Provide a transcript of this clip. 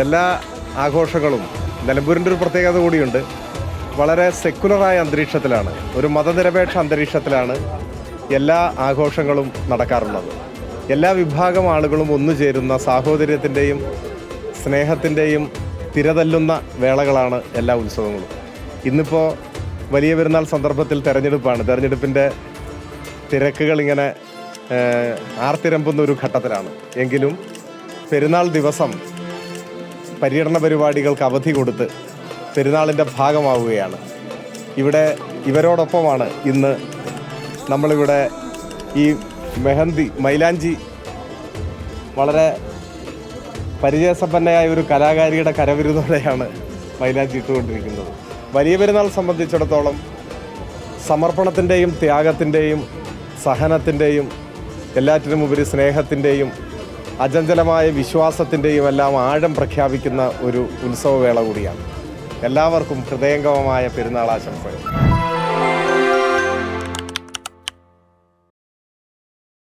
എല്ലാ ആഘോഷങ്ങളും നിലമ്പൂരിൻ്റെ ഒരു പ്രത്യേകത കൂടിയുണ്ട്. വളരെ സെക്കുലറായ അന്തരീക്ഷത്തിലാണ്, ഒരു മതനിരപേക്ഷ അന്തരീക്ഷത്തിലാണ് എല്ലാ ആഘോഷങ്ങളും നടക്കാറുള്ളത്. എല്ലാ വിഭാഗം ആളുകളും ഒന്നുചേരുന്ന സാഹോദര്യത്തിൻ്റെയും സ്നേഹത്തിൻ്റെയും തിരതല്ലുന്ന വേളകളാണ് എല്ലാ ഉത്സവങ്ങളും. ഇന്നിപ്പോൾ വലിയ പെരുന്നാൾ സന്ദർഭത്തിൽ തെരഞ്ഞെടുപ്പിൻ്റെ തിരക്കുകൾ ഇങ്ങനെ ആർത്തിരമ്പുന്ന ഒരു ഘട്ടത്തിലാണ്. എങ്കിലും പെരുന്നാൾ ദിവസം പര്യടന പരിപാടികൾക്ക് അവധി കൊടുത്ത് പെരുന്നാളിൻ്റെ ഭാഗമാവുകയാണ്. ഇവരോടൊപ്പമാണ് ഇന്ന് നമ്മളിവിടെ ഈ മൈലാഞ്ചി വളരെ പരിചയസമ്പന്നയായ ഒരു കലാകാരിയുടെ കരവിരുതോടെയാണ് മൈലാഞ്ചി ഇട്ടുകൊണ്ടിരിക്കുന്നത്. വലിയ പെരുന്നാൾ സംബന്ധിച്ചിടത്തോളം സമർപ്പണത്തിൻ്റെയും ത്യാഗത്തിൻ്റെയും സഹനത്തിൻ്റെയും എല്ലാറ്റിനുമുപരി സ്നേഹത്തിൻ്റെയും അചഞ്ചലമായ വിശ്വാസത്തിൻ്റെയും എല്ലാം ആഴം പ്രഖ്യാപിക്കുന്ന ഒരു ഉത്സവവേള കൂടിയാണ്. എല്ലാവർക്കും ഹൃദയംഗമമായ പെരുന്നാൾ ആശംസകൾ.